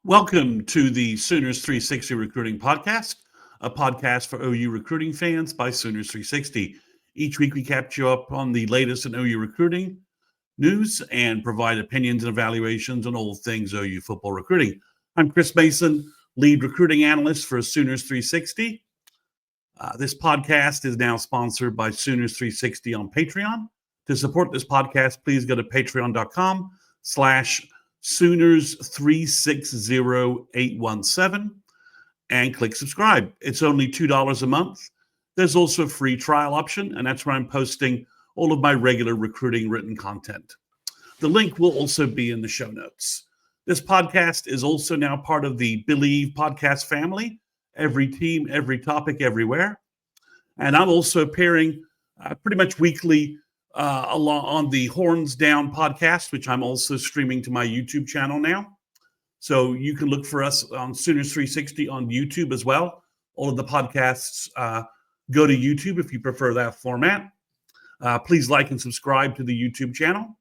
Welcome to the Sooners 360 Recruiting Podcast, a podcast for OU recruiting fans by Sooners 360. Each week we catch you up on the latest in OU recruiting news and provide opinions and evaluations on all things OU football recruiting. I'm Chris Mason, lead recruiting analyst for Sooners 360. This podcast is now sponsored by Sooners 360 on Patreon. To support this podcast, please go to patreon.com/Sooners360817 and click subscribe. It's only $2 a month. There's also a free trial option, and that's where I'm posting all of my regular recruiting written content. The link will also be in the show notes. This podcast is also now part of the Believe podcast family. Every team, every topic, everywhere. And I'm also appearing pretty much weekly along on the Horns Down podcast, which I'm also streaming to my YouTube channel now. So you can look for us on Sooners 360 on YouTube as well. All of the podcasts go to YouTube if you prefer that format. Please like and subscribe to the YouTube channel.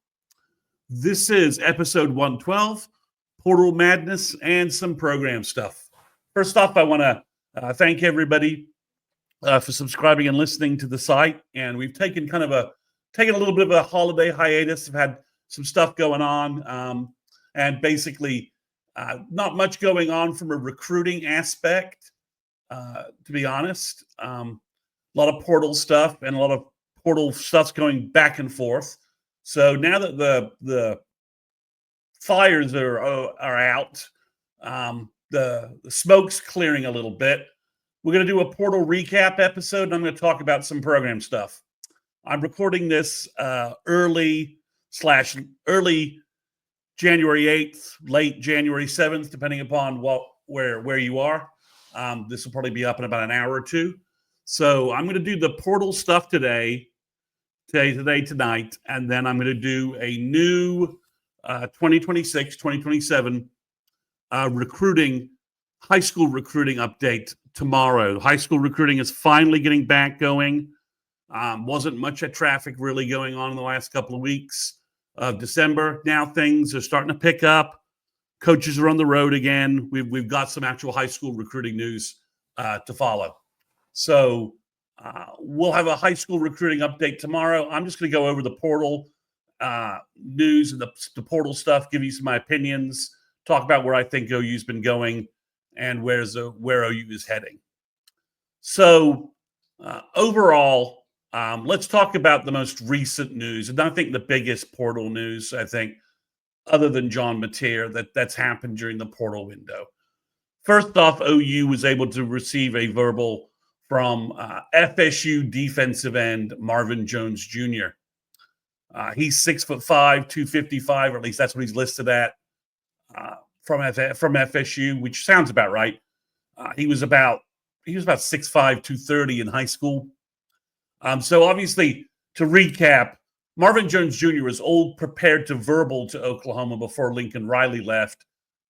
This is episode 112, Portal Madness and some program stuff. First off, I want to thank everybody for subscribing and listening to the site. And we've taken a little bit of a holiday hiatus. I've had some stuff going on, and basically not much going on from a recruiting aspect, to be honest. A lot of portal stuff and a lot of portal stuff's going back and forth. So now that the fires are out, the smoke's clearing a little bit. We're going to do a portal recap episode, and I'm going to talk about some program stuff. I'm recording this early January 8th, late January 7th, depending upon where you are. This will probably be up in about an hour or two. So I'm going to do the portal stuff tonight, and then I'm going to do a new 2026, 2027 high school recruiting update tomorrow. High school recruiting is finally getting back going. Wasn't much traffic really going on in the last couple of weeks of December. Now things are starting to pick up. Coaches are on the road again. We've got some actual high school recruiting news to follow. So we'll have a high school recruiting update tomorrow. I'm just going to go over the portal news and the portal stuff, give you some of my opinions, talk about where I think OU's been going and where OU is heading. So overall, let's talk about the most recent news. And I think the biggest portal news, other than John Mateer, that's happened during the portal window. First off, OU was able to receive a verbal from FSU defensive end Marvin Jones Jr. He's 6'5", 255, or at least that's what he's listed at from FSU, which sounds about right. He was about 6'5", 230 in high school. So obviously, to recap, Marvin Jones Jr. was prepared to verbal to Oklahoma before Lincoln Riley left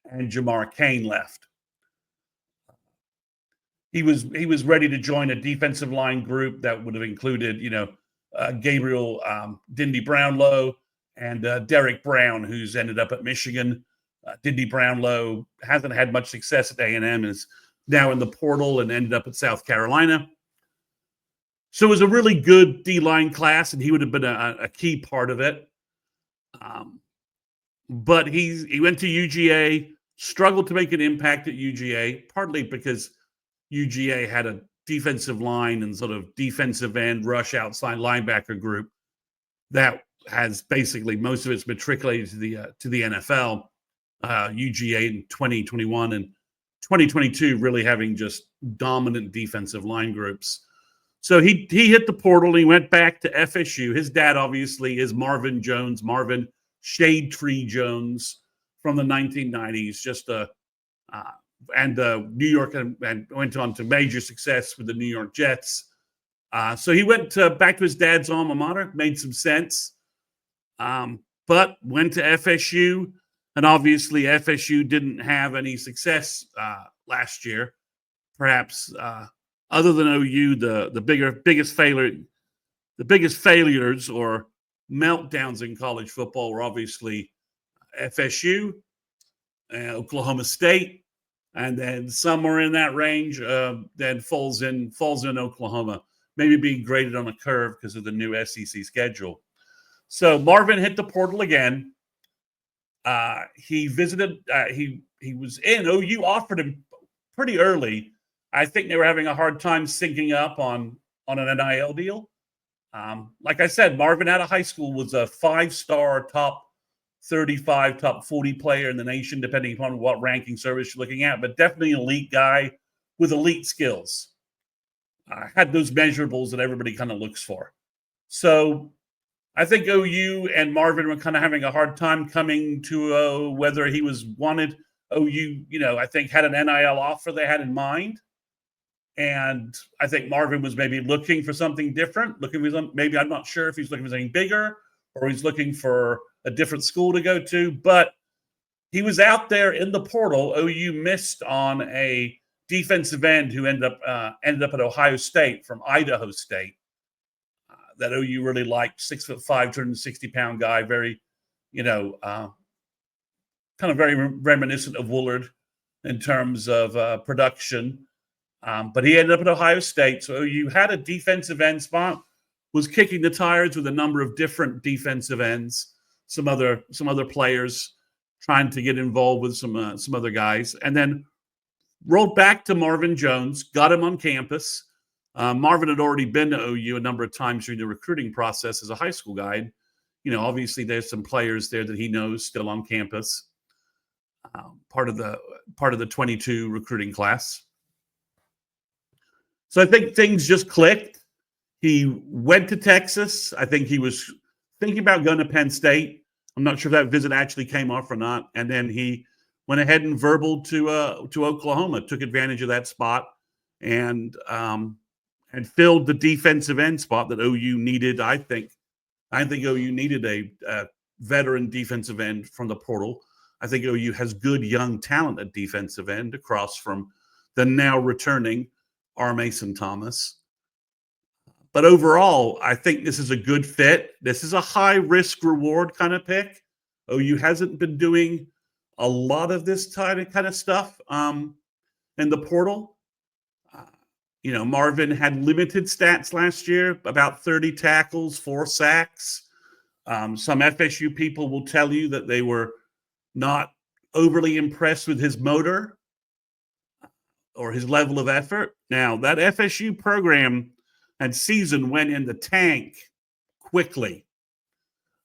and Jamar Cain left. He was ready to join a defensive line group that would have included, Gabriel Dindy Brownlow and Derek Brown, who's ended up at Michigan. Dindy Brownlow hasn't had much success at A&M, is now in the portal and ended up at South Carolina. So it was a really good D-line class, and he would have been a key part of it. But he went to UGA, struggled to make an impact at UGA, partly because UGA had a defensive line and sort of defensive end rush outside linebacker group that has basically most of it's matriculated to the NFL. UGA in 2021 and 2022 really having just dominant defensive line groups. So he hit the portal. He went back to FSU. His dad obviously is Marvin Jones, Marvin Shade Tree Jones from the 1990s. And New York and went on to major success with the New York Jets. So he went back to his dad's alma mater. Made some sense, but went to FSU, and obviously FSU didn't have any success last year. Perhaps. Other than OU, the biggest failures or meltdowns in college football were obviously FSU Oklahoma State, and then somewhere in that range, then falls in Oklahoma, maybe being graded on a curve because of the new SEC schedule. So Marvin hit the portal again. He visited. He was in. OU offered him pretty early. I think they were having a hard time syncing up on an NIL deal. Like I said, Marvin out of high school was a 5-star top 35, top 40 player in the nation, depending upon what ranking service you're looking at, but definitely an elite guy with elite skills. Had those measurables that everybody kind of looks for. So I think OU and Marvin were kind of having a hard time coming to whether he was wanted. OU, I think had an NIL offer they had in mind. And I think Marvin was maybe looking for something different, maybe I'm not sure if he's looking for something bigger or he's looking for a different school to go to, but he was out there in the portal. OU missed on a defensive end who ended up at Ohio State from Idaho State. That OU really liked, 6'5", 260-pound guy, very, kind of very reminiscent of Woolard in terms of production. But he ended up at Ohio State. So OU had a defensive end spot, was kicking the tires with a number of different defensive ends, some other players trying to get involved with some other guys, and then rolled back to Marvin Jones, got him on campus. Marvin had already been to OU a number of times during the recruiting process as a high school guy. Obviously there's some players there that he knows still on campus, part of the 22 recruiting class. So I think things just clicked. He went to Texas. I think he was thinking about going to Penn State. I'm not sure if that visit actually came off or not. And then he went ahead and verbaled to Oklahoma, took advantage of that spot, and filled the defensive end spot that OU needed. I think OU needed a veteran defensive end from the portal. I think OU has good young talent at defensive end across from the now returning R. Mason Thomas. But overall, I think this is a good fit. This is a high risk reward kind of pick. OU hasn't been doing a lot of this kind of stuff in the portal. Marvin had limited stats last year, about 30 tackles, 4 sacks. Some FSU people will tell you that they were not overly impressed with his motor or his level of effort. Now, that FSU program and season went in the tank quickly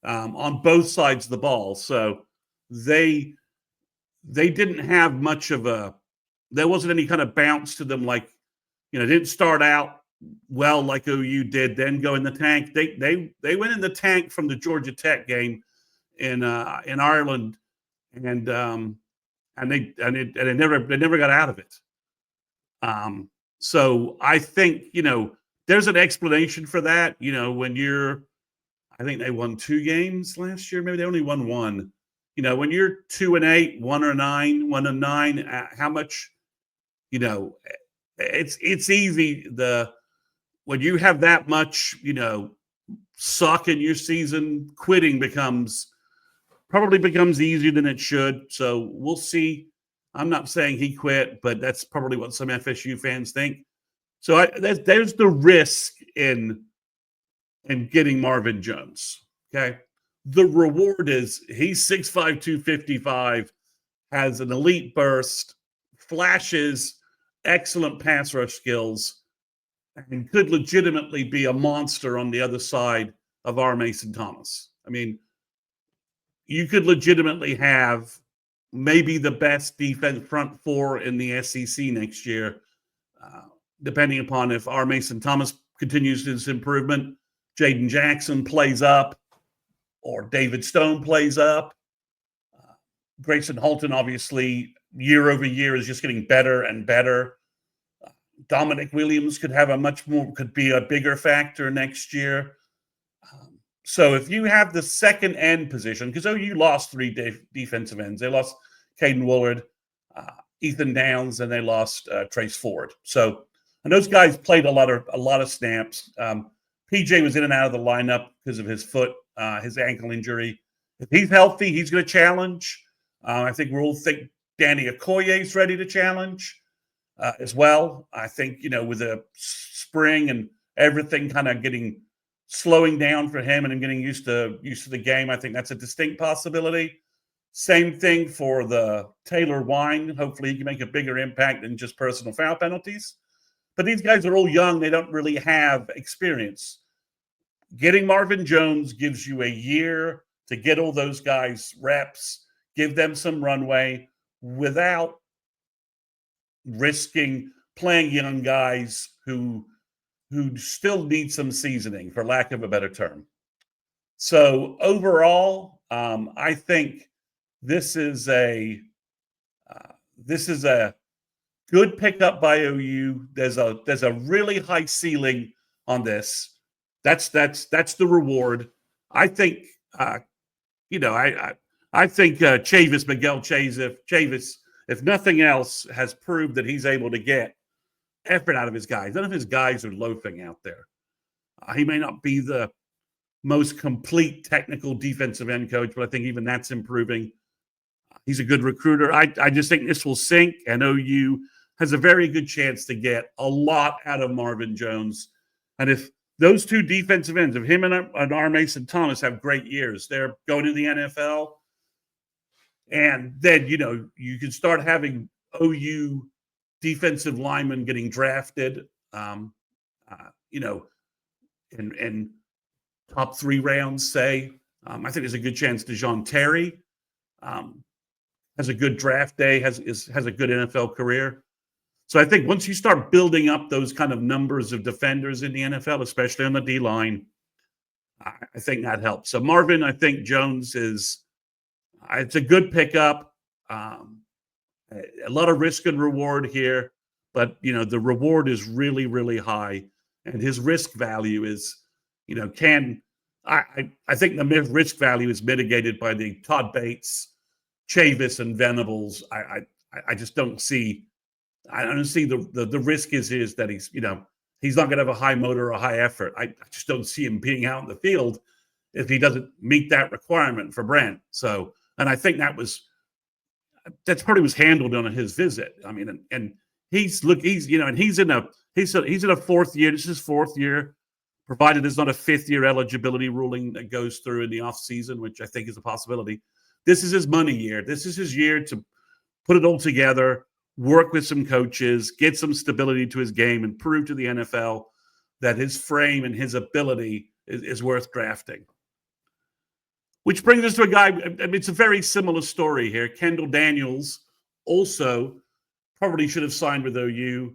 on both sides of the ball. So they didn't have much of there wasn't any kind of bounce to them like, didn't start out well like OU did, then go in the tank. They went in the tank from the Georgia Tech game in Ireland, and they never got out of it. So I think there's an explanation for that. I think they won 2 games last year. Maybe they only won 1. When you're 2-8, 1-9, how much? It's easy. When you have that much, suck in your season, quitting probably becomes easier than it should. So we'll see. I'm not saying he quit, but that's probably what some FSU fans think. So there's the risk in getting Marvin Jones. Okay. The reward is he's 6'5", 255, has an elite burst, flashes, excellent pass rush skills, and could legitimately be a monster on the other side of R. Mason Thomas. I mean, you could legitimately have maybe the best defense front 4 in the SEC next year, depending upon if R. Mason Thomas continues his improvement, Jaden Jackson plays up, or David Stone plays up. Grayson Holton, obviously, year over year is just getting better and better. Dominic Williams could be a bigger factor next year. So if you have the second end position, because OU lost 3 defensive ends. They lost Caden Woolard, Ethan Downs, and they lost Trace Ford. So, and those guys played a lot of snaps. PJ was in and out of the lineup because of his foot, his ankle injury. If he's healthy, he's going to challenge. I think we'll think Danny Okoye's ready to challenge as well. I think, with the spring and everything kind of slowing down for him and him getting used to the game, I think that's a distinct possibility. Same thing for the Taylor Wine. Hopefully he can make a bigger impact than just personal foul penalties. But these guys are all young. They don't really have experience. Getting Marvin Jones gives you a year to get all those guys reps, give them some runway without risking playing young guys who still need some seasoning, for lack of a better term. So overall, I think this is a good pickup by OU. There's a really high ceiling on this. That's the reward. I think I think Miguel Chavis, if nothing else, has proved that he's able to get effort out of his guys. None of his guys are loafing out there. He may not be the most complete technical defensive end coach, but I think even that's improving. He's a good recruiter. I just think this will sink, and OU has a very good chance to get a lot out of Marvin Jones. And if those two defensive ends, if him and R. Mason Thomas have great years, they're going to the NFL. And then, you can start having OU defensive linemen getting drafted, in top 3 rounds, say. I think there's a good chance DeJoun Terry has a good draft day, has a good NFL career. So I think once you start building up those kind of numbers of defenders in the NFL, especially on the D-line, I think that helps. So Marvin, I think Jones it's a good pickup. A lot of risk and reward here, but the reward is really, really high, and his risk value is, I think the risk value is mitigated by the Todd Bates, Chavis, and Venables. I just don't see. I don't see the risk is that he's not going to have a high motor or a high effort. I just don't see him being out in the field if he doesn't meet that requirement for Brent. So, and I think that's probably was handled on his visit. I mean, and he's in a fourth year. This is his fourth year, provided there's not a fifth-year eligibility ruling that goes through in the offseason, which I think is a possibility. This is his money year. This is his year to put it all together, work with some coaches, get some stability to his game, and prove to the NFL that his frame and his ability is worth drafting. Which brings us to a guy, it's a very similar story here. Kendall Daniels also probably should have signed with OU.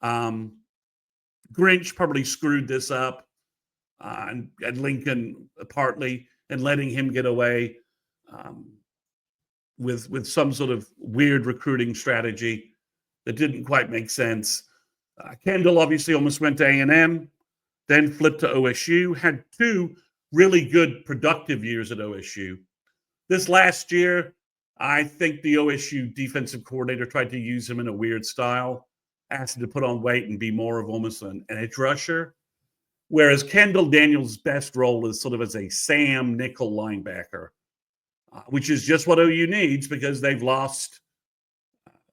Grinch probably screwed this up, and Lincoln partly, and letting him get away with some sort of weird recruiting strategy that didn't quite make sense. Kendall obviously almost went to A&M, then flipped to OSU, had 2 really good productive years at OSU. This last year, I think the OSU defensive coordinator tried to use him in a weird style, asked him to put on weight and be more of almost an edge rusher. Whereas Kendall Daniels' best role is sort of as a Sam nickel linebacker, which is just what OU needs because they've lost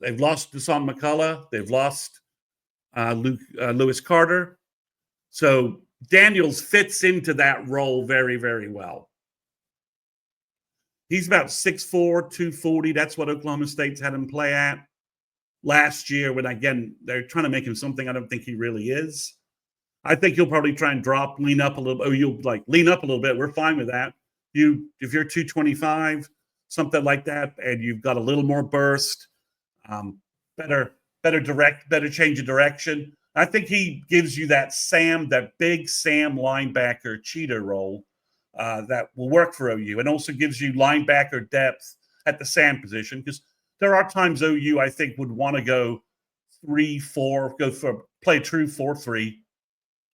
Deshaun McCullough, they've lost Lewis Carter. So Daniels fits into that role very, very well. He's about 6'4", 240. That's what Oklahoma State's had him play at last year when, again, they're trying to make him something I don't think he really is. I think he'll probably try and lean up a little. Oh, you'll lean up a little bit. We're fine with that. If you're 225, something like that, and you've got a little more burst, better change of direction. I think he gives you that big Sam linebacker cheater role that will work for OU, and also gives you linebacker depth at the Sam position, because there are times OU, I think, would want to go 3-4, play a true 4-3,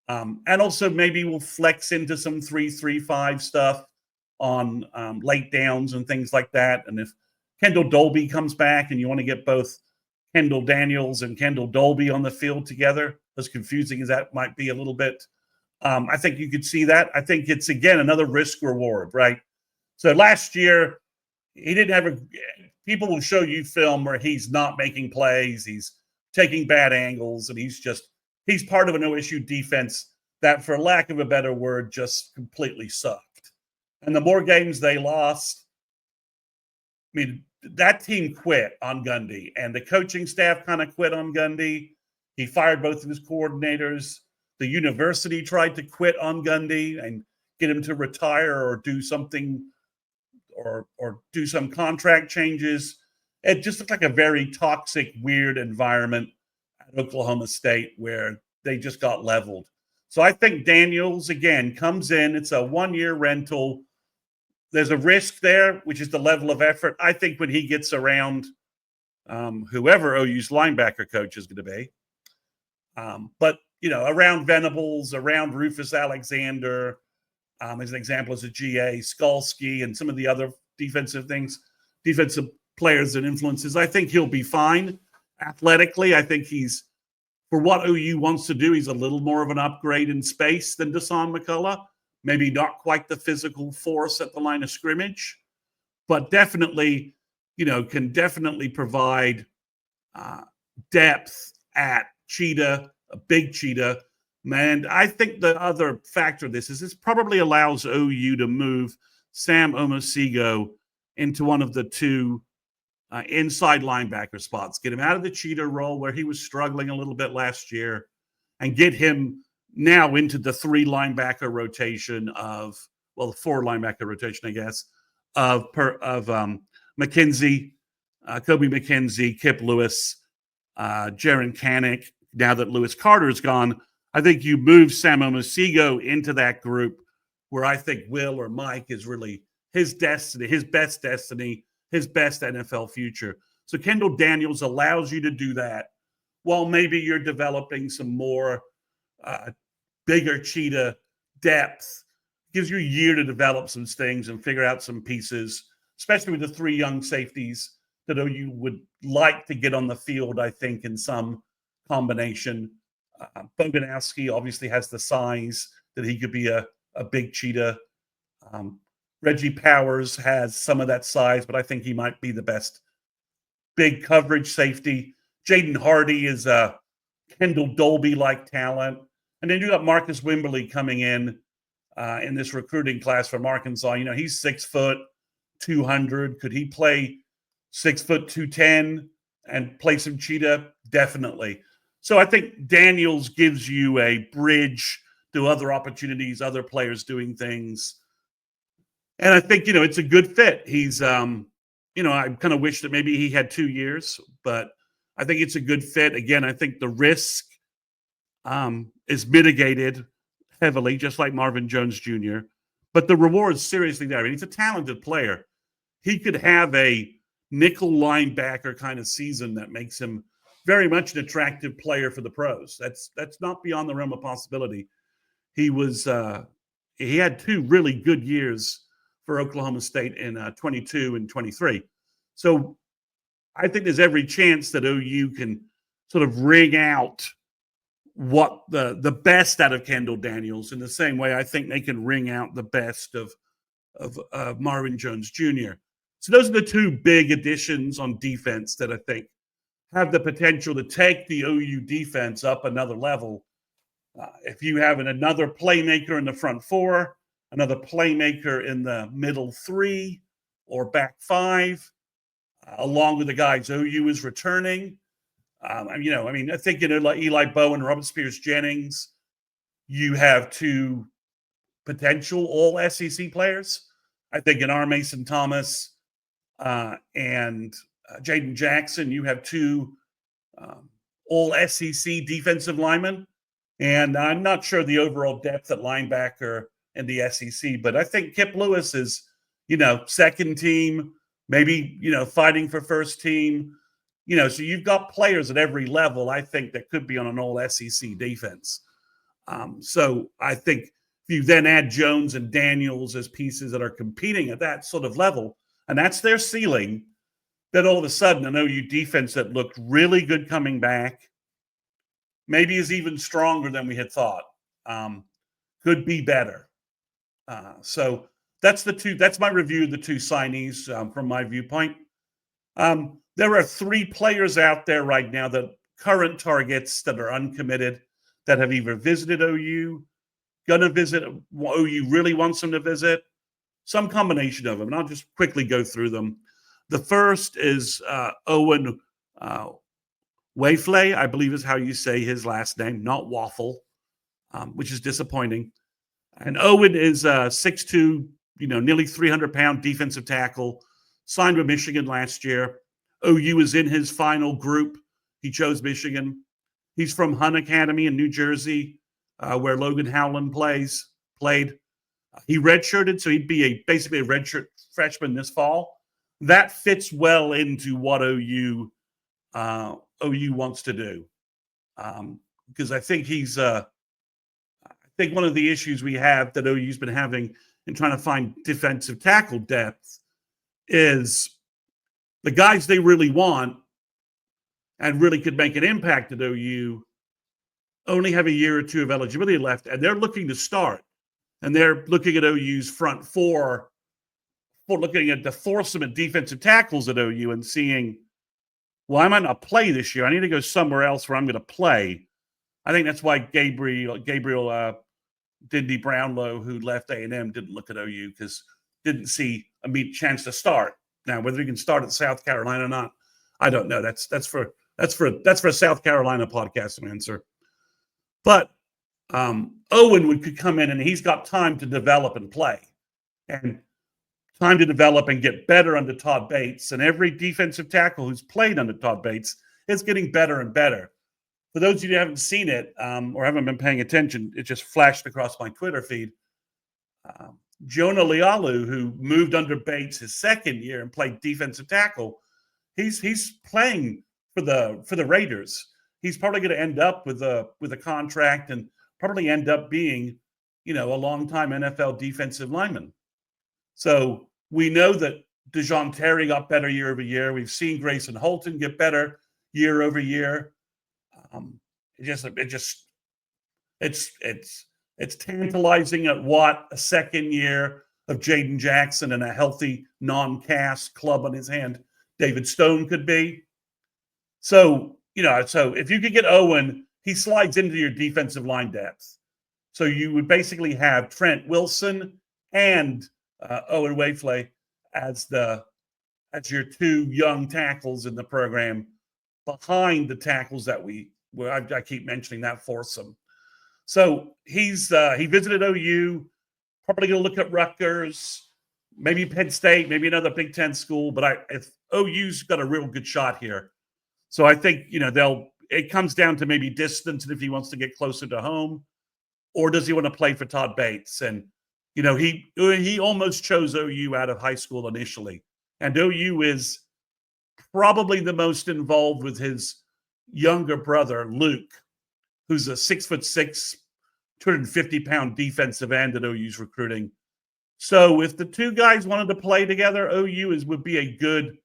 and also maybe we'll flex into some 3-3-5 stuff on late downs and things like that. And if Kendall Dolby comes back and you want to get both Kendall Daniels and Kendall Dolby on the field together, as confusing as that might be a little bit, I think you could see that. I think it's, again, another risk reward, right? So last year, he didn't have people will show you film where he's not making plays, he's taking bad angles, and he's part of a no-issue defense that, for lack of a better word, just completely sucked. And the more games they lost, I mean, that team quit on Gundy, and the coaching staff kind of quit on Gundy. He fired both of his coordinators. The university tried to quit on Gundy and get him to retire or do something or do some contract changes. It just looked like a very toxic, weird environment at Oklahoma State where they just got leveled. So I think Daniels, again, comes in. It's a one-year rental. There's a risk there, which is the level of effort. I think when he gets around whoever OU's linebacker coach is going to be, but, around Venables, around Rufus Alexander, as an example, as a GA, Skalski, and some of the other defensive players and influences, I think he'll be fine. Athletically, I think for what OU wants to do, he's a little more of an upgrade in space than Dasan McCullough. Maybe not quite the physical force at the line of scrimmage, but definitely, can definitely provide depth at cheetah, a big cheetah. And I think the other factor of this is this probably allows OU to move Sam Omosigo into one of the two inside linebacker spots, get him out of the cheetah role where he was struggling a little bit last year, and get him now into the the 4 linebacker rotation, I guess, of McKenzie, Kobe McKenzie, Kip Lewis, Jaron Canick. Now that Lewis Carter's gone, I think you move Sam Omosigo into that group where I think Will or Mike is really his destiny, his best NFL future. So Kendall Daniels allows you to do that while maybe you're developing some more bigger cheetah depth. Gives you a year to develop some things and figure out some pieces, especially with the 3 young safeties that OU would like to get on the field, I think, in some combination. Boganowski obviously has the size that he could be a big cheetah. Reggie Powers has some of that size, but I think he might be the best big coverage safety. Jaden Hardy is a Kendall Dolby-like talent. And then you got Marcus Wimberly coming in this recruiting class from Arkansas. He's 6 foot, 200. Could he play 6 foot, 210 and play some cheetah? Definitely. So I think Daniels gives you a bridge to other opportunities, other players doing things. And I think, it's a good fit. He's, I kind of wish that maybe he had 2 years, but I think it's a good fit. Again, I think the risk is mitigated heavily, just like Marvin Jones Jr., but the reward is seriously there. I mean, he's a talented player. He could have a nickel linebacker kind of season that makes him very much an attractive player for the pros. That's not beyond the realm of possibility. He had 2 really good years for Oklahoma State in 22 and 23. So I think there's every chance that OU can sort of wring out what the best out of Kendall Daniels in the same way I think they can wring out the best of Marvin Jones Jr. So those are the 2 big additions on defense that I think have the potential to take the OU defense up another level. If you have another playmaker in the front 4, another playmaker in the middle 3 or back 5, along with the guys OU is returning. I think like Eli Bowen, Robert Spears Jennings, you have 2 potential all SEC players. I think in R. Mason Thomas and Jaden Jackson, you have 2 all SEC defensive linemen. And I'm not sure the overall depth at linebacker in the SEC, but I think Kip Lewis is, second team, maybe, fighting for first team. So you've got players at every level, I think, that could be on an all SEC defense. So I think if you then add Jones and Daniels as pieces that are competing at that sort of level, and that's their ceiling, then all of a sudden an OU defense that looked really good coming back, maybe is even stronger than we had thought, could be better. So that's my review of the 2 signees from my viewpoint. There are 3 players out there right now that current targets that are uncommitted that have either visited OU, gonna visit, OU really wants them to visit, some combination of them. And I'll just quickly go through them. The first is Owen Wayflay, I believe is how you say his last name, not Waffle, which is disappointing. And Owen is 6'2", nearly 300-pound defensive tackle, signed with Michigan last year. OU is in his final group. He chose Michigan. He's from Hun Academy in New Jersey, where Logan Howland played. He redshirted, so he'd be basically a redshirt freshman this fall. That fits well into what OU wants to do, because I think he's. I think one of the issues we have that OU's been having in trying to find defensive tackle depth is the guys they really want and really could make an impact at OU only have a year or two of eligibility left, and they're looking to start. And they're looking at OU's front four, looking at the foursome of defensive tackles at OU and seeing, well, I might not play this year. I need to go somewhere else where I'm going to play. I think that's why Gabriel Dindy Brownlow, who left A&M, didn't look at OU because didn't see a chance to start. Now, whether he can start at South Carolina or not, I don't know. That's for a South Carolina podcast to answer. But Owen could come in and he's got time to develop and play, and time to develop and get better under Todd Bates. And every defensive tackle who's played under Todd Bates is getting better and better. For those of you who haven't seen it or haven't been paying attention, it just flashed across my Twitter feed. Jonah Lealu, who moved under Bates his second year and played defensive tackle, he's playing for the Raiders. He's probably going to end up with a contract and probably end up being, a longtime NFL defensive lineman. So we know that DeJoun Terry got better year over year. We've seen Grayson Holton get better year over year. It's tantalizing at what a second year of Jaden Jackson and a healthy non-cast club on his hand David Stone could be. So, so if you could get Owen, he slides into your defensive line depth. So you would basically have Trent Wilson and Owen Wayflay as your 2 young tackles in the program behind the tackles that I keep mentioning, that foursome. So he visited OU, probably going to look at Rutgers, maybe Penn State, maybe another Big Ten school. But if OU's got a real good shot here, so I think it comes down to maybe distance and if he wants to get closer to home, or does he want to play for Todd Bates? And he almost chose OU out of high school initially, and OU is probably the most involved with his younger brother Luke, who's a 6'6", 250-pound defensive end that OU's recruiting. So if the 2 guys wanted to play together, OU would be a good,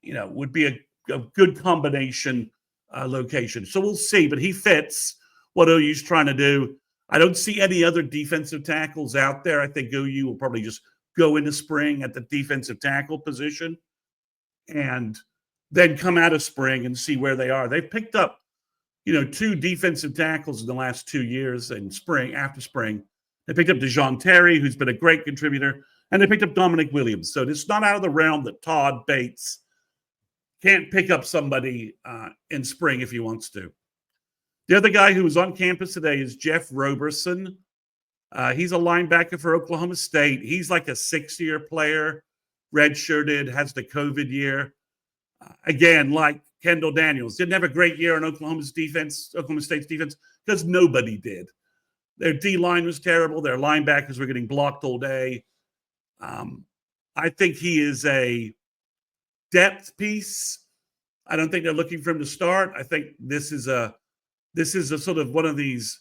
a good combination location. So we'll see, but he fits what OU's trying to do. I don't see any other defensive tackles out there. I think OU will probably just go into spring at the defensive tackle position and then come out of spring and see where they are. They've picked up, 2 defensive tackles in the last 2 years after spring. They picked up DeJoun Terry, who's been a great contributor, and they picked up Dominic Williams. So it's not out of the realm that Todd Bates can't pick up somebody in spring if he wants to. The other guy who was on campus today is Jeff Roberson. He's a linebacker for Oklahoma State. He's like a 6-year player, redshirted, has the COVID year. Again, like Kendall Daniels, didn't have a great year in Oklahoma State's defense, because nobody did. Their D-line was terrible. Their linebackers were getting blocked all day. I think he is a depth piece. I don't think they're looking for him to start. I think this is a sort of one of these.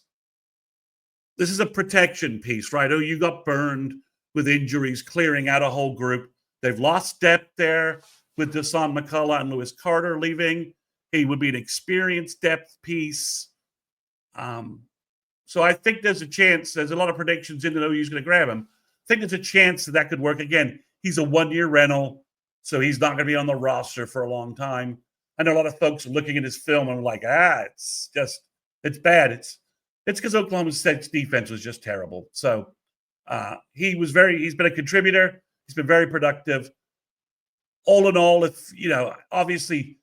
This is a protection piece, right? Oh, you got burned with injuries, clearing out a whole group. They've lost depth there with Dasan McCullough and Lewis Carter leaving. He would be an experienced depth piece. So I think there's a chance. There's a lot of predictions in that OU's going to grab him. I think there's a chance that could work. Again, he's a 1-year rental. So he's not going to be on the roster for a long time. I know a lot of folks are looking at his film and like, it's bad. It's because Oklahoma State's defense was just terrible. So he's been a contributor. He's been very productive. All in all, if obviously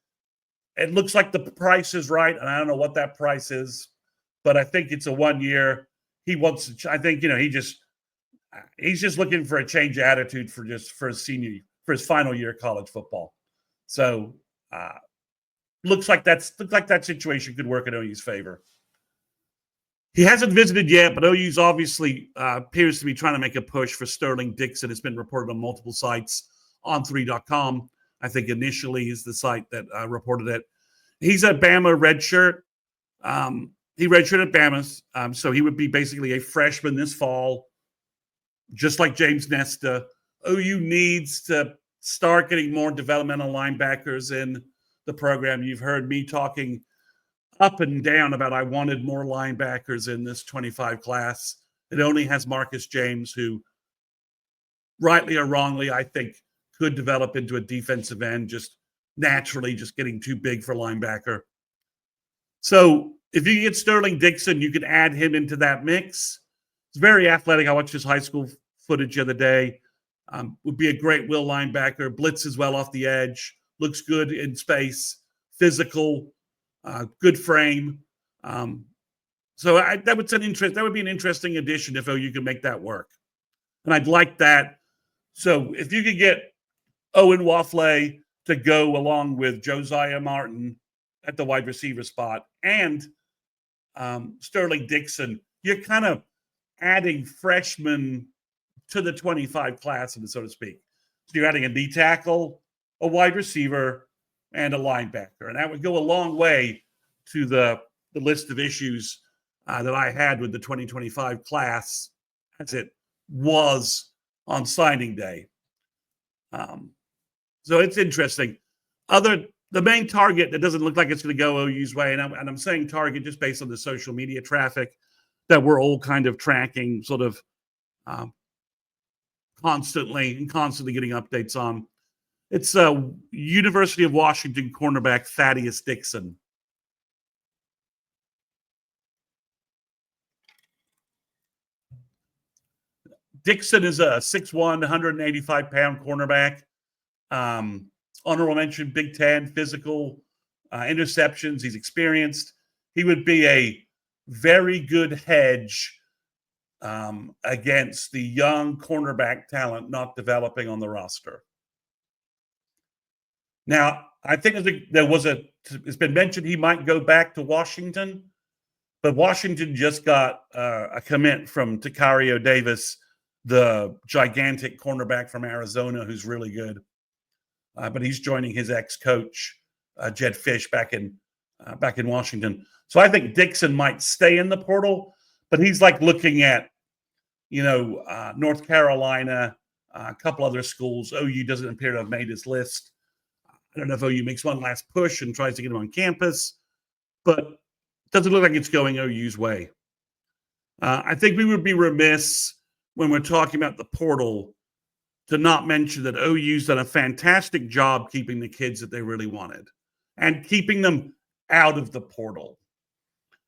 it looks like the price is right, and I don't know what that price is, but I think it's a 1 year. He wants to. I think he's just looking for a change of attitude for his final year of college football. So looks like that situation could work in OU's favor. He hasn't visited yet, but OU's obviously appears to be trying to make a push for Sterling Dixon. It's been reported on multiple sites. On3.com, I think initially is the site that reported it. He's a Bama redshirt. He redshirted Bama, so he would be basically a freshman this fall, just like James Nesta. OU needs to start getting more developmental linebackers in the program. You've heard me talking up and down about I wanted more linebackers in this 25 class. It only has Marcus James, who, rightly or wrongly, I think could develop into a defensive end, just naturally just getting too big for linebacker. So if you get Sterling Dixon, you can add him into that mix. He's very athletic. I watched his high school footage the other day. Would be a great will linebacker. Blitzes well off the edge. Looks good in space. Physical. Good frame. So that would be an interesting addition if OU could make that work. And I'd like that. So if you could get Owen Waffle to go along with Josiah Martin at the wide receiver spot and Sterling Dixon, you're kind of adding freshmen to the 25 class, so to speak. So you're adding a D tackle, a wide receiver, and a linebacker. And that would go a long way to the list of issues that I had with the 2025 class as it was on signing day. So it's interesting. The main target that doesn't look like it's going to go OU's way, and I'm saying target just based on the social media traffic that we're all kind of tracking sort of constantly getting updates on. It's University of Washington cornerback Thaddeus Dixon. Dixon is a 6'1", 185-pound cornerback. Honorable mention, Big Ten, physical, interceptions. He's experienced. He would be a very good hedge against the young cornerback talent not developing on the roster. Now, I think it's been mentioned he might go back to Washington, but Washington just got a commit from Takario Davis, the gigantic cornerback from Arizona, who's really good. But he's joining his ex-coach, Jed Fish, back in Washington. So I think Dixon might stay in the portal, but he's like looking at, North Carolina, a couple other schools. OU doesn't appear to have made his list. I don't know if OU makes one last push and tries to get him on campus, but it doesn't look like it's going OU's way. I think we would be remiss when we're talking about the portal to not mention that OU's done a fantastic job keeping the kids that they really wanted and keeping them out of the portal.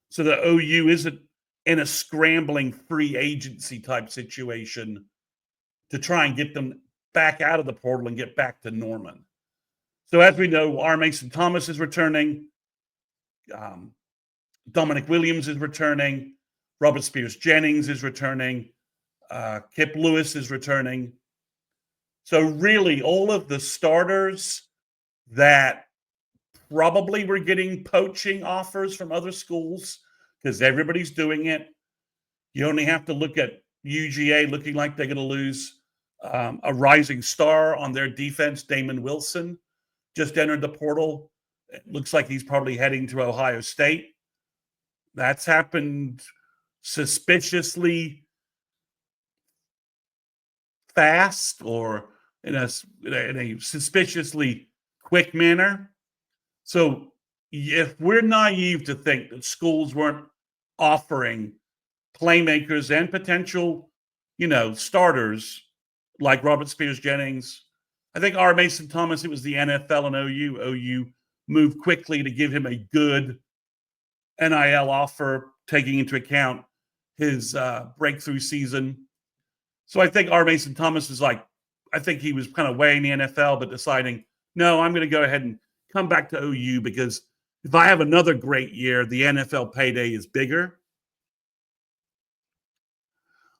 So that OU isn't in a scrambling free agency type situation to try and get them back out of the portal and get back to Norman. So as we know, R. Mason Thomas is returning. Dominic Williams is returning. Robert Spears Jennings is returning. Kip Lewis is returning. So really, all of the starters that probably were getting poaching offers from other schools, because everybody's doing it. You only have to look at UGA looking like they're going to lose a rising star on their defense. Damon Wilson just entered the portal. It looks like he's probably heading to Ohio State. That's happened suspiciously fast or in a suspiciously quick manner. So if we're naive to think that schools weren't offering playmakers and potential, starters like Robert Spears Jennings, I think R. Mason Thomas, it was the NFL and OU. OU moved quickly to give him a good NIL offer, taking into account his breakthrough season. So I think R. Mason Thomas was like, I think he was kind of weighing the NFL, but deciding, no, I'm going to go ahead and come back to OU because if I have another great year, the NFL payday is bigger.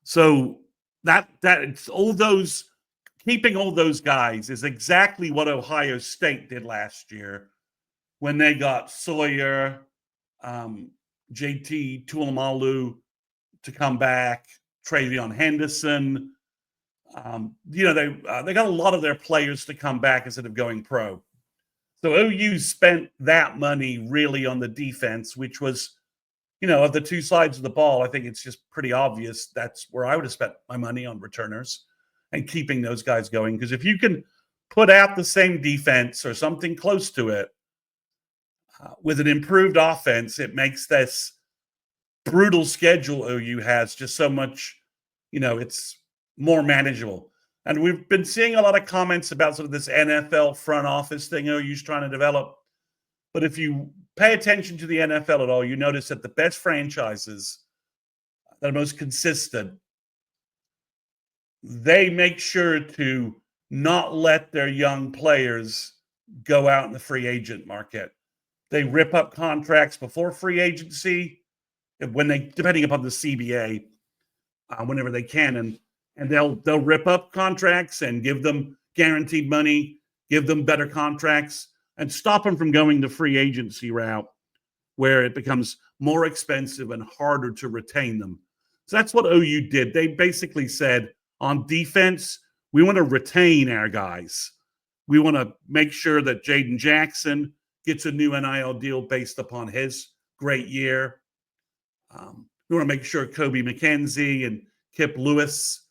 So that it's all those keeping all those guys is exactly what Ohio State did last year when they got Sawyer, JT Tuimalu to come back, Travion Henderson. They got a lot of their players to come back instead of going pro. So OU spent that money really on the defense, which was, of the two sides of the ball, I think it's just pretty obvious that's where I would have spent my money on returners and keeping those guys going. Because if you can put out the same defense or something close to it with an improved offense, it makes this brutal schedule OU has just so much, it's more manageable. And we've been seeing a lot of comments about sort of this NFL front office thing OU's trying to develop. But if you pay attention to the NFL at all, you notice that the best franchises that are most consistent, they make sure to not let their young players go out in the free agent market. They rip up contracts before free agency, depending upon the CBA, whenever they can, and they'll rip up contracts and give them guaranteed money, give them better contracts, and stop them from going the free agency route where it becomes more expensive and harder to retain them. So that's what OU did. They basically said, on defense, we want to retain our guys. We want to make sure that Jaden Jackson gets a new NIL deal based upon his great year. We want to make sure Kobe McKenzie and Kip Lewis,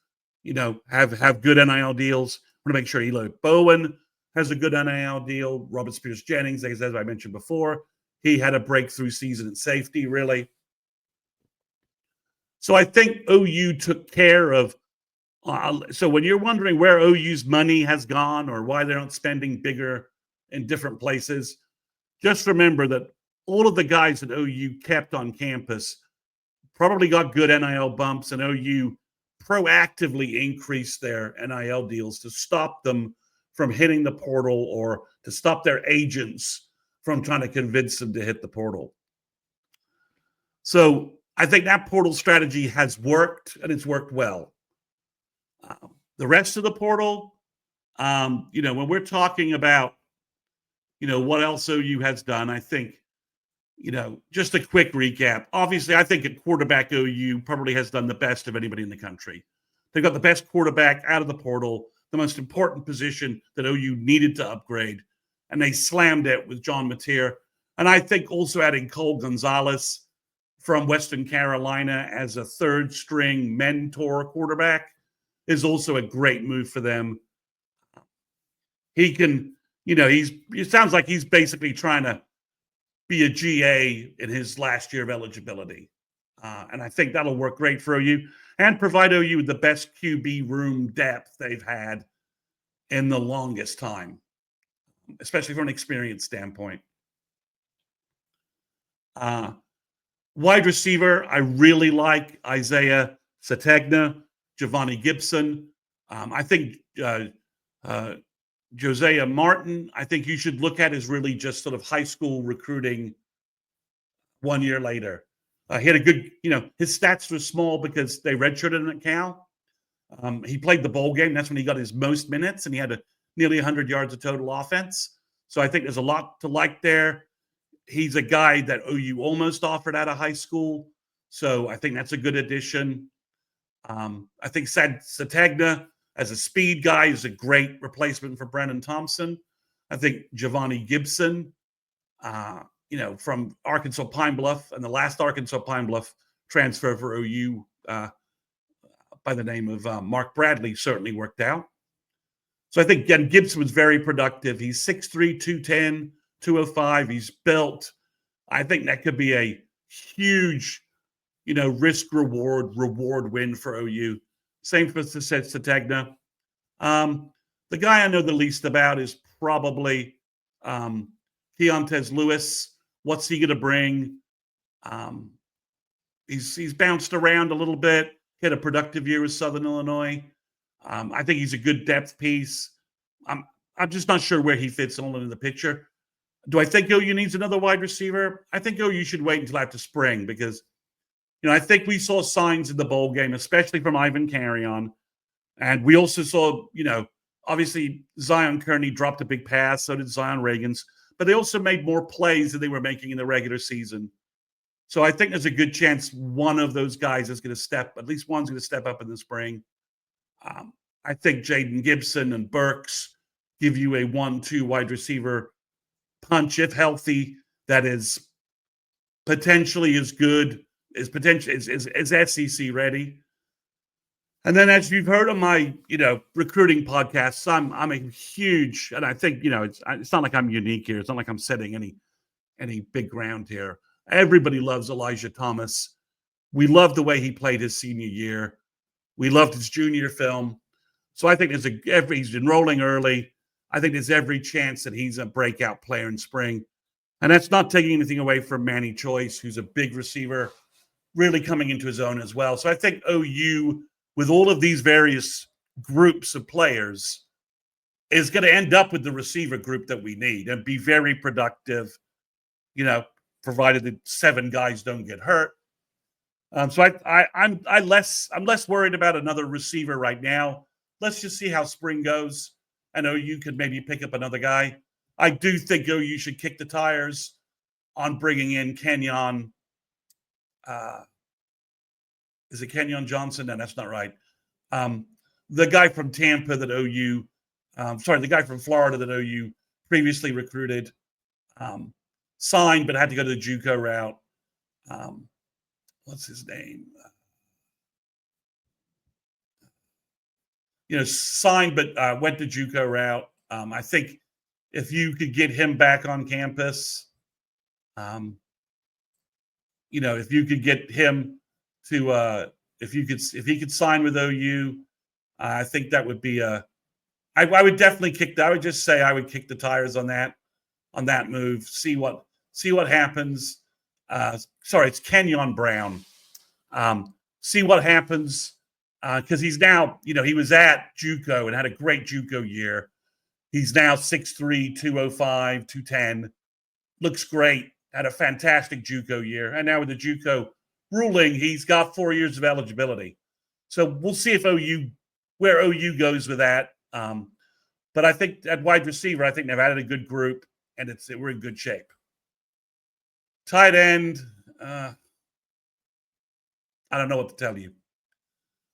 have good NIL deals. We want to make sure Eli Bowen has a good NIL deal. Robert Spears Jennings, as I mentioned before, he had a breakthrough season in safety, really. So I think OU took care of. So when you're wondering where OU's money has gone or why they're not spending bigger in different places, just remember that all of the guys that OU kept on campus probably got good NIL bumps, and OU proactively increased their NIL deals to stop them from hitting the portal or to stop their agents from trying to convince them to hit the portal. So I think that portal strategy has worked, and it's worked well. The rest of the portal, when we're talking about, what else OU has done, I think, just a quick recap. Obviously, I think at quarterback, OU probably has done the best of anybody in the country. They've got the best quarterback out of the portal, the most important position that OU needed to upgrade, and they slammed it with John Mateer. And I think also adding Cole Gonzalez from Western Carolina as a third string mentor quarterback is also a great move for them. He can, it sounds like he's basically trying to be a GA in his last year of eligibility. And I think that'll work great for OU and provide OU with the best QB room depth they've had in the longest time, especially from an experience standpoint. Wide receiver, I really like Isaiah Sategna, Giovanni Gibson. I think Josiah Martin, I think you should look at as really just sort of high school recruiting 1 year later. He had a good, his stats were small because they redshirted him at Cal. He played the bowl game. That's when he got his most minutes, and he had nearly 100 yards of total offense. So I think there's a lot to like there. He's a guy that OU almost offered out of high school. So I think that's a good addition. I think Sategna as a speed guy is a great replacement for Brennan Thompson. I think Giovanni Gibson, from Arkansas Pine Bluff, and the last Arkansas Pine Bluff transfer for OU by the name of Mark Bradley certainly worked out. So I think, again, Gibson was very productive. He's 6'3", 210, 205. He's built. I think that could be a huge, risk-reward win for OU. Same for Sategna. The The guy I know the least about is probably Keontez Lewis. What's he going to bring? Um, he's bounced around a little bit. He had a productive year with Southern Illinois. I think he's a good depth piece. I'm I'm just not sure where he fits all in the picture. Do I think OU needs another wide receiver? I think OU should wait until after spring because I think we saw signs in the bowl game, especially from Ivan Carrion, and we also saw obviously Zion Kearney dropped a big pass, so did Zion Reagans, but they also made more plays than they were making in the regular season. So I think there's a good chance one of those guys is going to at least one's going to step up in the spring. I think Jaden Gibson and Burks give you a 1-2 wide receiver punch, if healthy, that is potentially as good as SEC ready. And then, as you've heard on my recruiting podcasts, I'm a huge, and I think it's not like I'm unique here. It's not like I'm setting any big ground here. Everybody loves Elijah Thomas. We love the way he played his senior year. We loved his junior film. So I think he's enrolling early. I think there's every chance that he's a breakout player in spring. And that's not taking anything away from Manny Choice, who's a big receiver, really coming into his own as well. So I think OU, with all of these various groups of players, is going to end up with the receiver group that we need and be very productive, provided that 7 guys don't get hurt. So I'm less worried about another receiver right now. Let's just see how spring goes. I know you could maybe pick up another guy. I do think OU should kick the tires on bringing in Kenyon. Is it Kenyon Johnson? No, that's not right. The guy from Tampa that OU, the guy from Florida that OU previously recruited, signed but had to go to the JUCO route. What's his name? Signed but went the JUCO route. I think if you could get him back on campus, if you could get him to, if he could sign with OU, I think that would be I would definitely I would just say I would kick the tires on that move. See what happens. Sorry, it's Kenyon Brown. See what happens because he's now, he was at JUCO and had a great JUCO year. He's now 6'3", 205, 210. Looks great. Had a fantastic JUCO year. And now with the JUCO ruling, he's got 4 years of eligibility. So we'll see where OU goes with that. But I think at wide receiver, I think they've added a good group, and we're in good shape. Tight end, I don't know what to tell you.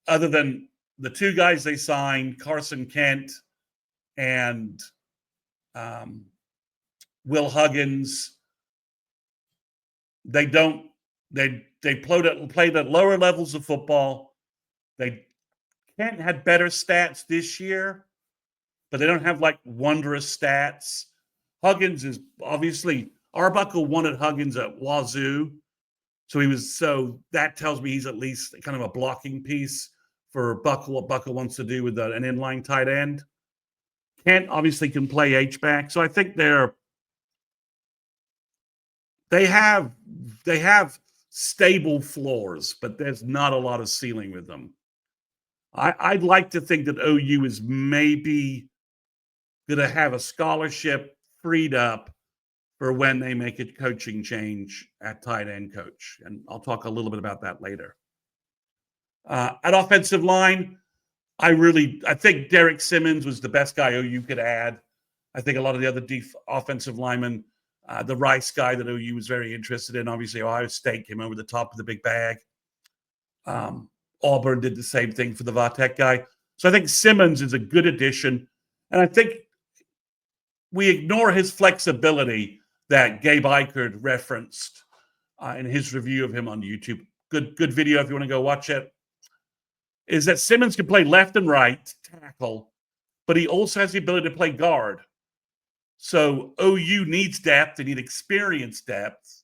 Other than the 2 guys they signed, Carson Kent and Will Huggins, they played at lower levels of football. Kent had better stats this year, but they don't have like wondrous stats. Huggins is obviously Arbuckle wanted Huggins at Wazoo. So that tells me he's at least kind of a blocking piece for Buckle, what Buckle wants to do with an inline tight end. Kent obviously can play H-back. So I think they have stable floors, but there's not a lot of ceiling with them. I'd like to think that OU is maybe going to have a scholarship freed up for when they make a coaching change at tight end coach. And I'll talk a little bit about that later. At offensive line, I think Derek Simmons was the best guy OU could add. I think a lot of the other offensive linemen, the Rice guy that OU was very interested in, obviously Ohio State came over the top of the big bag. Auburn did the same thing for the Vatek guy. So I think Simmons is a good addition. And I think we ignore his flexibility that Gabe Eichert referenced in his review of him on YouTube. Good video if you want to go watch it. Is that Simmons can play left and right tackle, but he also has the ability to play guard. So OU needs depth. They need experience depth,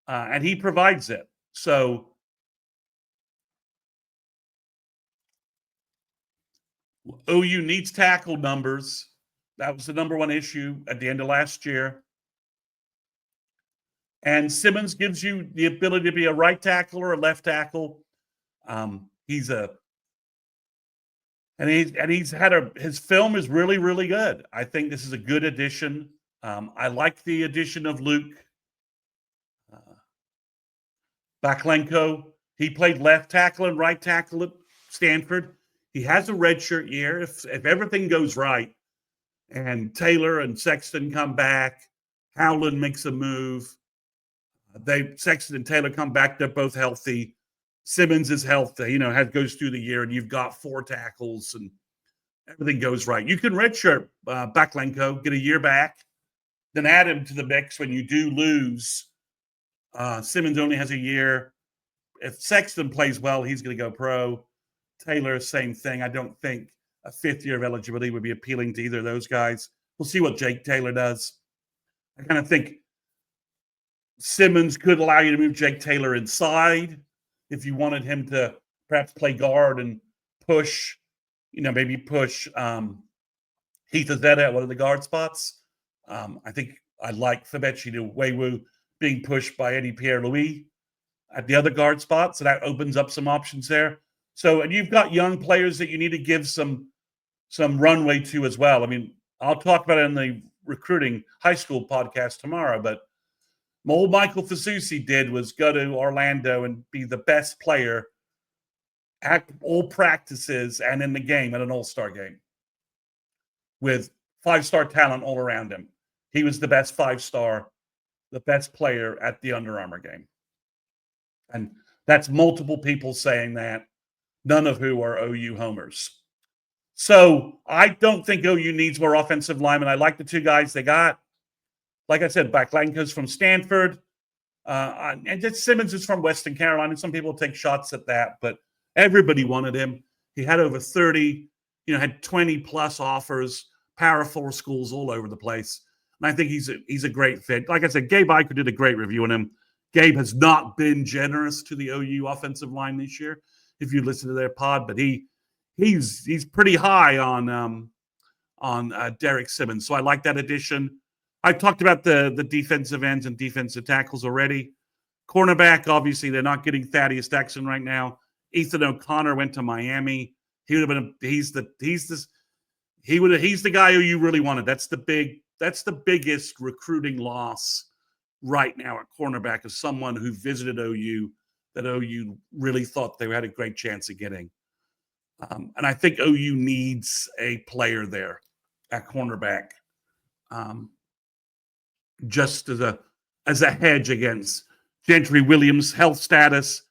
and he provides it. So OU needs tackle numbers. That was the number one issue at the end of last year. And Simmons gives you the ability to be a right tackle or a left tackle. He's had his film is really, really good. I think this is a good addition. I like the addition of Luke Baklenko. He played left tackle and right tackle at Stanford. He has a redshirt year. If everything goes right, and Taylor and Sexton come back, Howland makes a move. Sexton and Taylor come back. They're both healthy. Simmons is healthy. Goes through the year, and you've got 4 tackles, and everything goes right. You can redshirt Baklenko, get a year back, then add him to the mix when you do lose. Simmons only has a year. If Sexton plays well, he's going to go pro. Taylor, same thing. I don't think a 5th year of eligibility would be appealing to either of those guys. We'll see what Jake Taylor does. I kind of think Simmons could allow you to move Jake Taylor inside if you wanted him to perhaps play guard and push, maybe push Heath Azetta at one of the guard spots. I think I like Fabechi to Wewu being pushed by Eddie Pierre-Louis at the other guard spot. So that opens up some options there. So, and you've got young players that you need to give some runway to as well. I mean, I'll talk about it in the recruiting high school podcast tomorrow, but old Michael Fasusi did was go to Orlando and be the best player at all practices and in the game at an all-star game with 5-star talent all around him. He was the best 5-star, the best player at the Under Armour game. And that's multiple people saying that, none of who are OU homers. So I don't think OU needs more offensive linemen. I like the 2 guys they got. Like I said, Baklenko's from Stanford. And Simmons is from Western Carolina. Some people take shots at that, but everybody wanted him. He had over 30, had 20 plus offers, Power 4 schools all over the place. And I think he's a great fit. Like I said, Gabe Eicher did a great review on him. Gabe has not been generous to the OU offensive line this year, if you listen to their pod, but he's pretty high on Derek Simmons. So I like that addition. I talked about the defensive ends and defensive tackles already. Cornerback, obviously, they're not getting Thaddeus Jackson right now. Ethan O'Connor went to Miami. He would have been. He's the guy who you really wanted. That's the biggest recruiting loss right now at cornerback, is someone who visited OU that OU really thought they had a great chance of getting. And I think OU needs a player there at cornerback. Just as a hedge against Gentry Williams' health status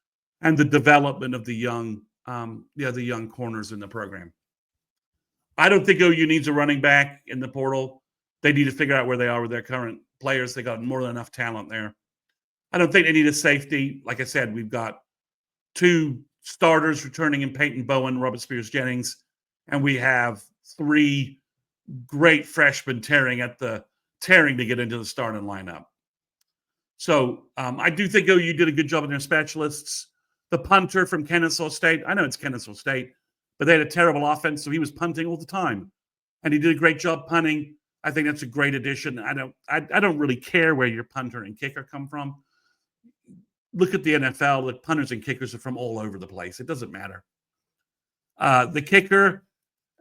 and the development of the young corners in the program. I don't think OU needs a running back in the portal. They need to figure out where they are with their current players. They got more than enough talent there. I don't think they need a safety. Like I said, we've got 2 starters returning in Peyton Bowen, Robert Spears-Jennings, and we have 3 great freshmen tearing to get into the starting lineup. So I do think OU did a good job with their specialists. The punter from Kennesaw State, I know it's Kennesaw State, but they had a terrible offense, so he was punting all the time. And he did a great job punting. I think that's a great addition. I don't really care where your punter and kicker come from. Look at the NFL. The punters and kickers are from all over the place. It doesn't matter. The kicker,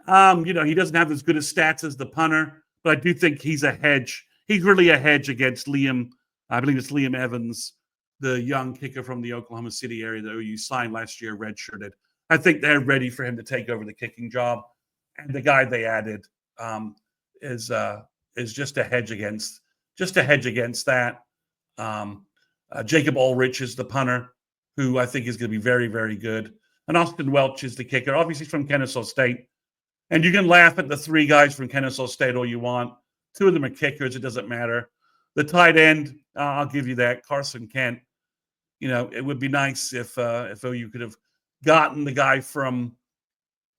he doesn't have as good as stats as the punter, but I do think he's a hedge. He's really a hedge against Liam. I believe it's Liam Evans, the young kicker from the Oklahoma City area that OU signed last year, redshirted. I think they're ready for him to take over the kicking job. And the guy they added is just a hedge against that. Jacob Ulrich is the punter, who I think is going to be very, very good. And Austin Welch is the kicker. Obviously, he's from Kennesaw State. And you can laugh at the 3 guys from Kennesaw State all you want. 2 of them are kickers. It doesn't matter. The tight end, I'll give you that. Carson Kent. It would be nice if OU could have gotten the guy from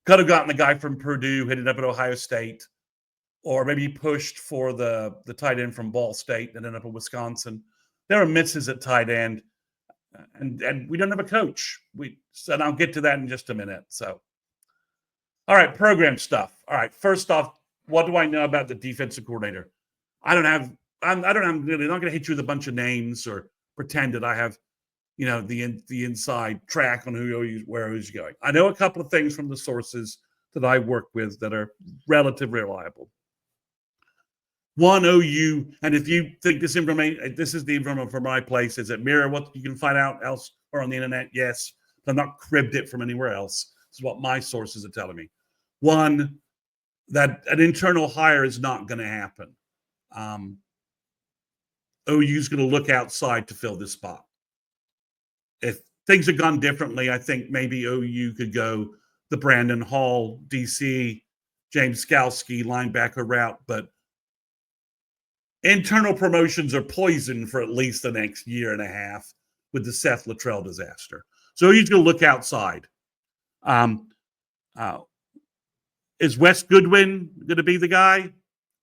Purdue, hit it up at Ohio State, or maybe pushed for the tight end from Ball State and ended up in Wisconsin. There are misses at tight end, and we don't have a coach. And I'll get to that in just a minute. So All right, program stuff. All right, first off, what do I know about the defensive coordinator? I don't have. I don't. I'm really not going to hit you with a bunch of names or pretend that I have, the inside track on where who's going. I know a couple of things from the sources that I work with that are relatively reliable. One, OU, and if you think this information, this is the information from my place. Is it mirror what you can find out else or on the internet? Yes, but I'm not cribbed it from anywhere else. This is what my sources are telling me. One, that an internal hire is not going to happen. OU's going to look outside to fill this spot. If things had gone differently, I think maybe OU could go the Brandon Hall, DC, James Skalski linebacker route, but internal promotions are poisoned for at least the next year and a half with the Seth Luttrell disaster. So he's going to look outside. Is Wes Goodwin going to be the guy?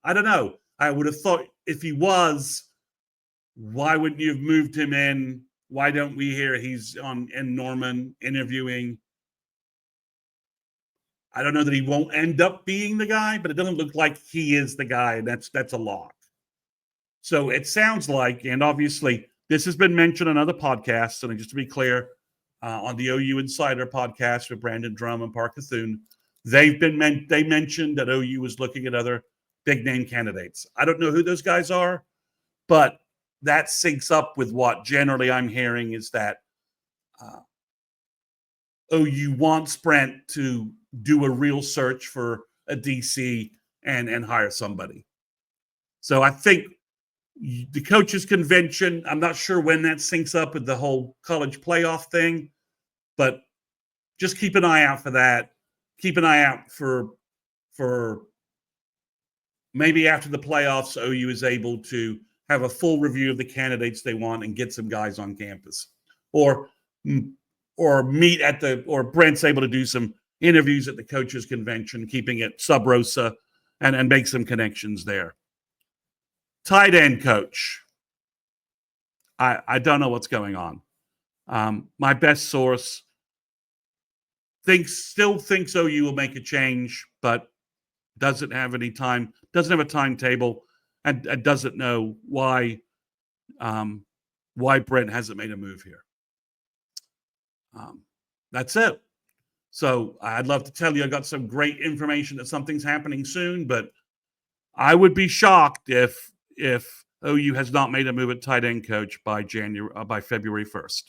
I don't know. I would have thought if he was, why wouldn't you have moved him in? Why don't we hear he's in Norman interviewing? I don't know that he won't end up being the guy, but it doesn't look like he is the guy, and that's a lock. So it sounds like, and obviously this has been mentioned on other podcasts, and just to be clear, on the OU Insider podcast with Brandon Drum and Parker Thune, they mentioned that OU was looking at other big name candidates. I don't know who those guys are, but that syncs up with what generally I'm hearing is that OU wants Brent to do a real search for a DC and hire somebody. So I think the coaches convention, I'm not sure when that syncs up with the whole college playoff thing, but just keep an eye out for that. Keep an eye out for maybe after the playoffs, OU is able to have a full review of the candidates they want and get some guys on campus, or meet or Brent's able to do some interviews at the coaches convention, keeping it sub rosa, and make some connections there. Tight end coach. I don't know what's going on. My best source still thinks OU will make a change, but doesn't have a timetable, and doesn't know why Brent hasn't made a move here. That's it. So I'd love to tell you I got some great information that something's happening soon, but I would be shocked if OU has not made a move at tight end coach by February 1st.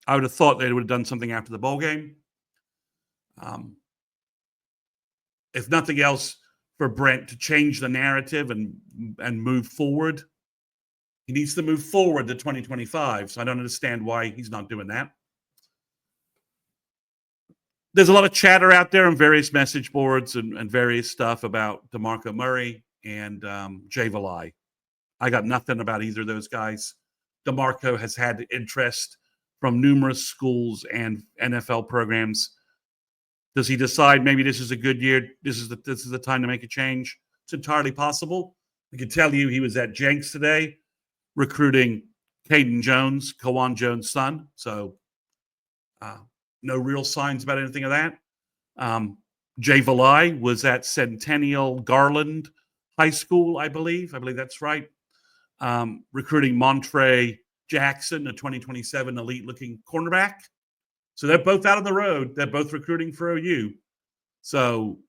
I would have thought they would have done something after the bowl game. If nothing else, for Brent to change the narrative and move forward. He needs to move forward to 2025. So I don't understand why he's not doing that. There's a lot of chatter out there on various message boards and various stuff about DeMarco Murray and Jay Valai. I got nothing about either of those guys. DeMarco has had interest from numerous schools and NFL programs. Does he decide maybe this is a good year? This is the time to make a change? It's entirely possible. I can tell you he was at Jenks today recruiting Caden Jones, Kawan Jones' son. So no real signs about anything of that. Jay Valai was at Centennial Garland High School, I believe. I believe that's right. Recruiting Montre Jackson, a 2027 elite-looking cornerback. So they're both out on the road. They're both recruiting for OU. So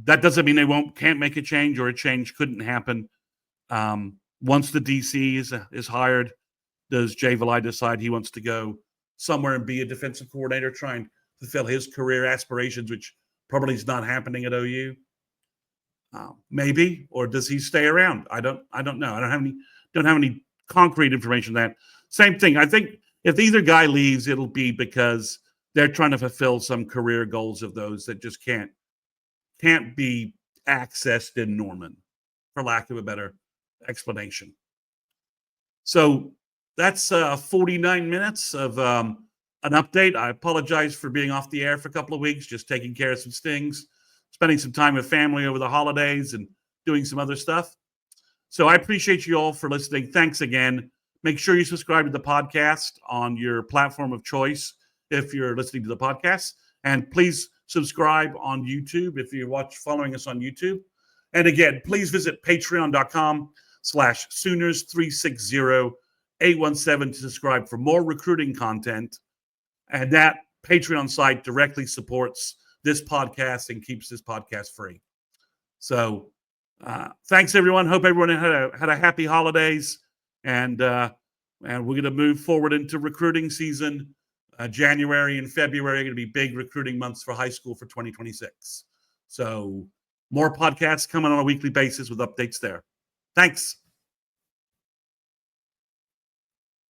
that doesn't mean they can't make a change, or a change couldn't happen. Once the DC is hired, does Jay Valai decide he wants to go somewhere and be a defensive coordinator, trying to fulfill his career aspirations, which probably is not happening at OU? Maybe, or does he stay around? I don't know. I don't have any concrete information on that. Same thing. I think if either guy leaves, it'll be because they're trying to fulfill some career goals of those that just can't be accessed in Norman, for lack of a better explanation. So that's 49 minutes of an update. I apologize for being off the air for a couple of weeks, just taking care of some things, spending some time with family over the holidays and doing some other stuff. So I appreciate you all for listening. Thanks again. Make sure you subscribe to the podcast on your platform of choice if you're listening to the podcast. And please subscribe on YouTube if you're following us on YouTube. And again, please visit patreon.com/Sooners360817 to subscribe for more recruiting content. And that Patreon site directly supports this podcast and keeps this podcast free. So thanks, everyone. Hope everyone had a happy holidays. And we're going to move forward into recruiting season. January and February are going to be big recruiting months for high school for 2026. So more podcasts coming on a weekly basis with updates there. Thanks.